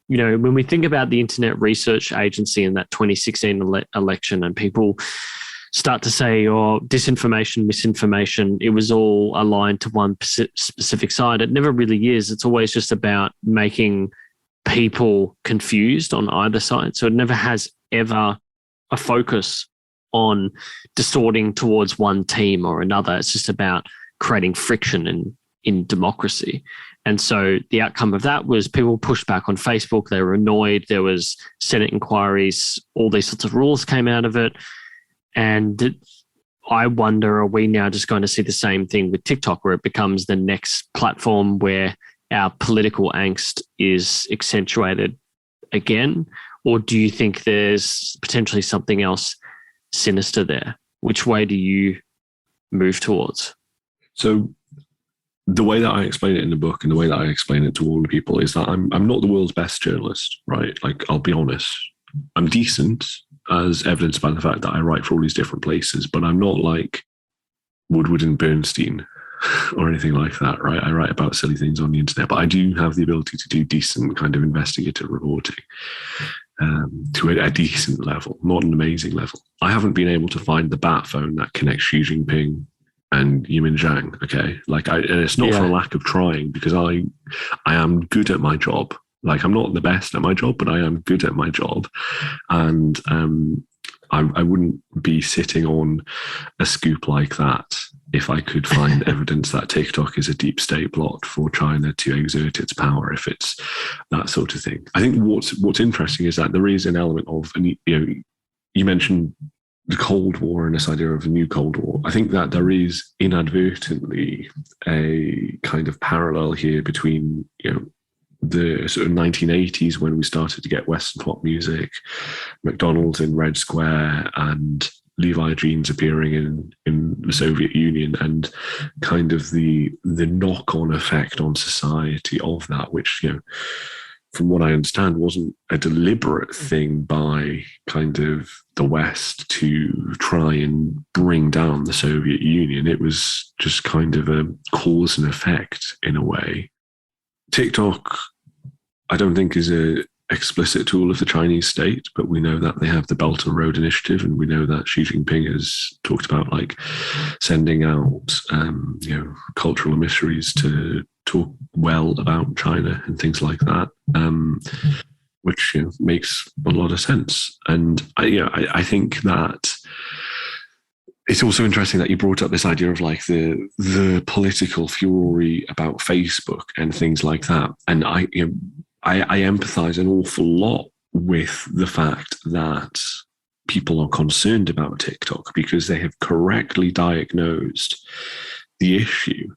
when we think about the Internet Research Agency in that 2016 election, and people start to say, disinformation, misinformation, it was all aligned to one specific side. It never really is. It's always just about making people confused on either side. So it never has ever a focus on distorting towards one team or another. It's just about creating friction in democracy. And so the outcome of that was people pushed back on Facebook. They were annoyed. There was Senate inquiries. All these sorts of rules came out of it. And I wonder, are we now just going to see the same thing with TikTok, where it becomes the next platform where our political angst is accentuated again? Or do you think there's potentially something else sinister there? Which way do you move towards? So the way that I explain it in the book, and the way that I explain it to all the people, is that I'm not the world's best journalist, right? Like, I'll be honest. I'm decent, as evidenced by the fact that I write for all these different places, but I'm not like Woodward and Bernstein or anything like that, right? I write about silly things on the internet, but I do have the ability to do decent kind of investigative reporting to a decent level, not an amazing level. I haven't been able to find the bat phone that connects Xi Jinping and Yimin Zhang, okay? And it's not for a lack of trying, because I am good at my job. Like, I'm not the best at my job, but I am good at my job. And I wouldn't be sitting on a scoop like that if I could find evidence that TikTok is a deep state plot for China to exert its power, if it's that sort of thing. I think what's interesting is that there is an element of, you mentioned the Cold War and this idea of a new Cold War. I think that there is inadvertently a kind of parallel here between, the sort of 1980s, when we started to get Western pop music, McDonald's in Red Square and Levi jeans appearing in the Soviet Union, and kind of the knock-on effect on society of that, which, from what I understand, wasn't a deliberate thing by kind of the West to try and bring down the Soviet Union. It was just kind of a cause and effect in a way. TikTok, I don't think, is a explicit tool of the Chinese state, but we know that they have the Belt and Road Initiative, and we know that Xi Jinping has talked about like sending out, cultural emissaries to talk well about China and things like that, which makes a lot of sense. And I think that it's also interesting that you brought up this idea of like the political fury about Facebook and things like that. And I empathize an awful lot with the fact that people are concerned about TikTok because they have correctly diagnosed the issue,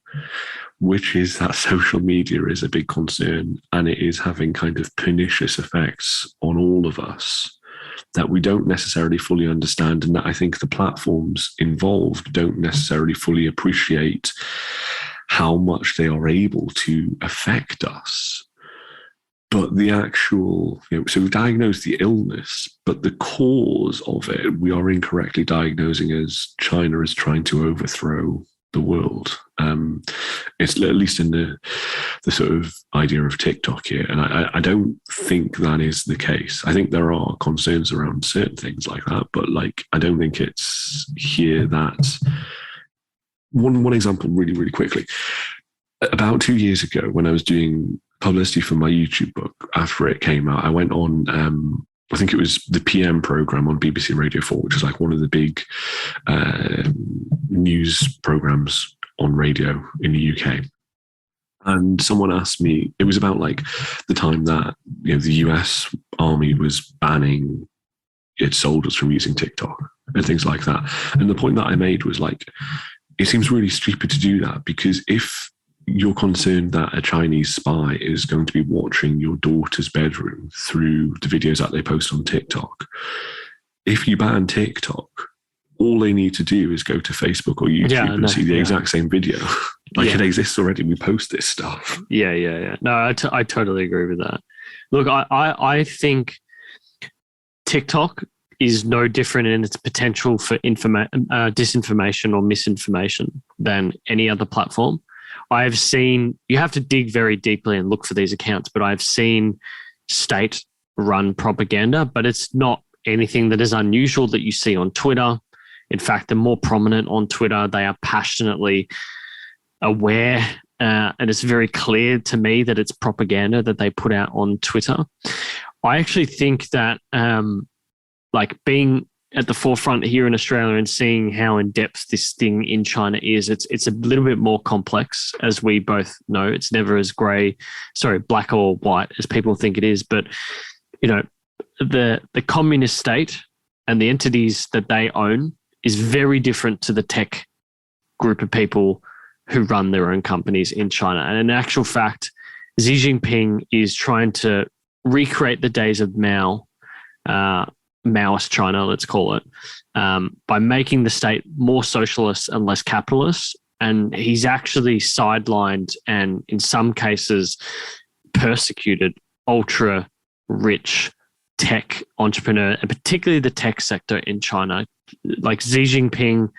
which is that social media is a big concern, and it is having kind of pernicious effects on all of us that we don't necessarily fully understand, and that I think the platforms involved don't necessarily fully appreciate how much they are able to affect us. But the actual, so we've diagnosed the illness, but the cause of it, we are incorrectly diagnosing as China is trying to overthrow the world. It's at least in the sort of idea of TikTok here. And I don't think that is the case. I think there are concerns around certain things like that, but like, I don't think it's here that one example really, really quickly. About 2 years ago, when I was doing publicity for my YouTube book, after it came out, I went on, I think it was the PM program on BBC Radio 4, which is like one of the big news programs on radio in the UK. And someone asked me, it was about like the time that the US Army was banning its soldiers from using TikTok and things like that. And the point that I made was like, it seems really stupid to do that, because if you're concerned that a Chinese spy is going to be watching your daughter's bedroom through the videos that they post on TikTok, if you ban TikTok, all they need to do is go to Facebook or YouTube and see the exact same video. It exists already. We post this stuff. Yeah. No, I totally agree with that. Look, I think TikTok is no different in its potential for disinformation or misinformation than any other platform. I've seen, you have to dig very deeply and look for these accounts, but I've seen state-run propaganda, but it's not anything that is unusual that you see on Twitter. In fact, they're more prominent on Twitter. They are passionately aware, and it's very clear to me that it's propaganda that they put out on Twitter. I actually think that like being at the forefront here in Australia and seeing how in depth this thing in China is, it's a little bit more complex, as we both know. It's never as black or white as people think it is. But, you know, the communist state and the entities that they own is very different to the tech group of people who run their own companies in China. And in actual fact, Xi Jinping is trying to recreate the days of Maoist China, let's call it, by making the state more socialist and less capitalist. And he's actually sidelined and in some cases persecuted ultra rich tech entrepreneur, and particularly the tech sector in China. Like Xi Jinping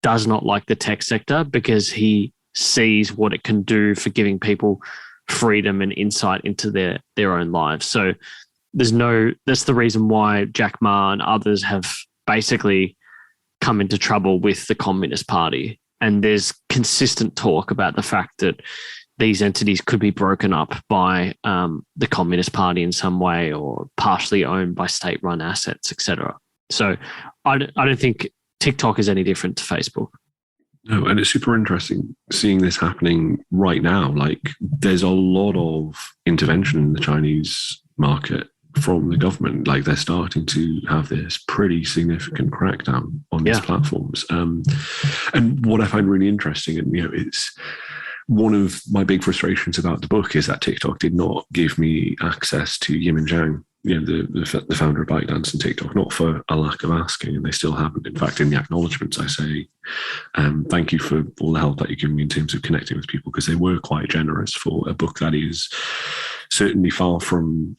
does not like the tech sector because he sees what it can do for giving people freedom and insight into their own lives. So that's the reason why Jack Ma and others have basically come into trouble with the Communist Party. And there's consistent talk about the fact that these entities could be broken up by the Communist Party in some way, or partially owned by state-run assets, etc. So I don't think TikTok is any different to Facebook. No, and it's super interesting seeing this happening right now. Like, there's a lot of intervention in the Chinese market from the government. Like, they're starting to have this pretty significant crackdown on these platforms. And what I find really interesting, and it's one of my big frustrations about the book, is that TikTok did not give me access to Yimin Zhang, the founder of ByteDance and TikTok, not for a lack of asking, and they still haven't. In fact, in the acknowledgements, I say, thank you for all the help that you've given me in terms of connecting with people, because they were quite generous for a book that is certainly far from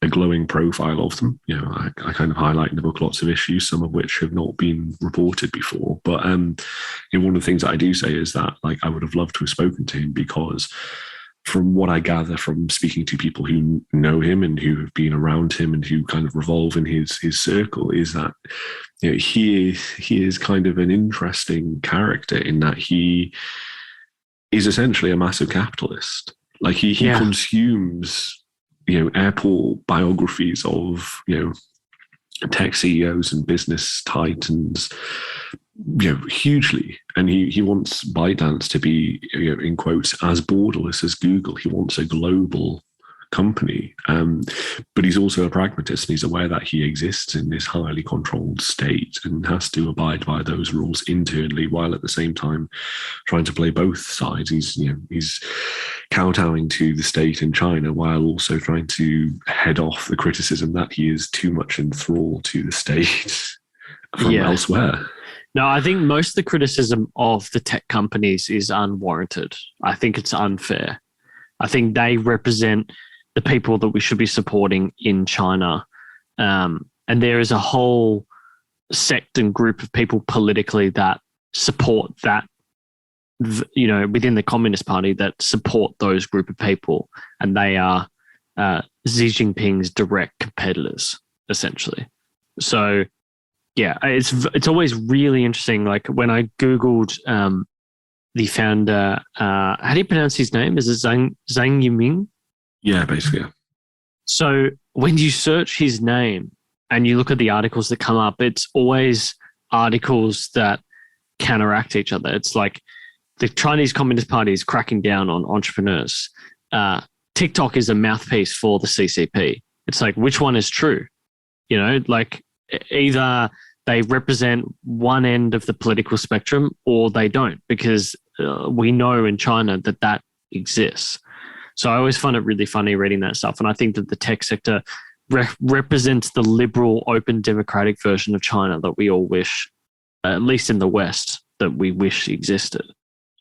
a glowing profile of them. I kind of highlight in the book lots of issues, some of which have not been reported before. But one of the things that I do say is that, like, I would have loved to have spoken to him, because from what I gather from speaking to people who know him and who have been around him and who kind of revolve in his circle, is that he is kind of an interesting character in that he is essentially a massive capitalist. Like, he consumes airport biographies of tech CEOs and business titans hugely, and he wants ByteDance to be in quotes as borderless as Google. He wants a global company, but he's also a pragmatist, and he's aware that he exists in this highly controlled state and has to abide by those rules internally, while at the same time trying to play both sides. He's kowtowing to the state in China while also trying to head off the criticism that he is too much in thrall to the state from elsewhere. No, I think most of the criticism of the tech companies is unwarranted. I think it's unfair. I think they represent the people that we should be supporting in China. And there is a whole sect and group of people politically that support that, within the Communist Party, that support those group of people. And they are Xi Jinping's direct competitors, essentially. So, yeah, it's always really interesting. Like, when I Googled the founder, how do you pronounce his name? Is it Zhang Yiming? Yeah, basically. Yeah. So when you search his name and you look at the articles that come up, it's always articles that counteract each other. It's like the Chinese Communist Party is cracking down on entrepreneurs. TikTok is a mouthpiece for the CCP. It's like, which one is true? Like, either they represent one end of the political spectrum or they don't, because we know in China that exists. So I always find it really funny reading that stuff. And I think that the tech sector represents the liberal, open, democratic version of China that we all wish, at least in the West, that we wish existed.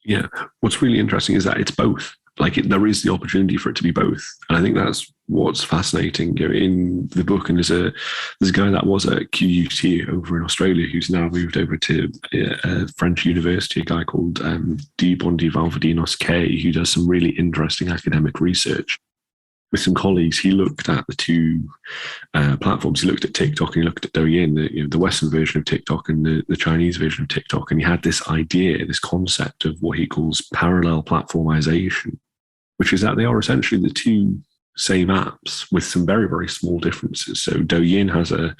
Yeah. What's really interesting is that it's both. Like, there is the opportunity for it to be both. And I think that's what's fascinating in the book. And there's a guy that was at QUT over in Australia who's now moved over to a French university, a guy called Dubondy Valvadinos K, who does some really interesting academic research. with some colleagues, he looked at the two platforms. He looked at TikTok and he looked at Douyin, the Western version of TikTok and the Chinese version of TikTok. And he had this idea, this concept of what he calls parallel platformization, which is that they are essentially the two same apps with some very, very small differences. So Douyin has an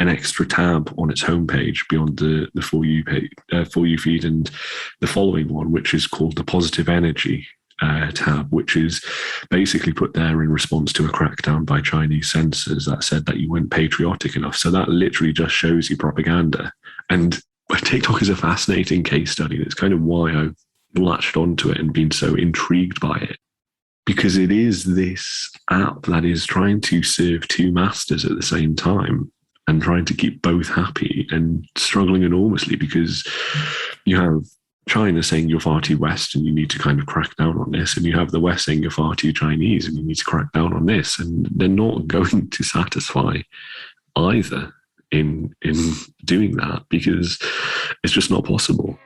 extra tab on its homepage beyond the For You page, For You feed, and the following one, which is called the Positive Energy tab, which is basically put there in response to a crackdown by Chinese censors that said that you weren't patriotic enough. So that literally just shows you propaganda. And TikTok is a fascinating case study. That's kind of why I've latched onto it and been so intrigued by it, because it is this app that is trying to serve two masters at the same time and trying to keep both happy and struggling enormously, because you have China saying you're far too West and you need to kind of crack down on this, and you have the West saying you're far too Chinese and you need to crack down on this, and they're not going to satisfy either in doing that, because it's just not possible.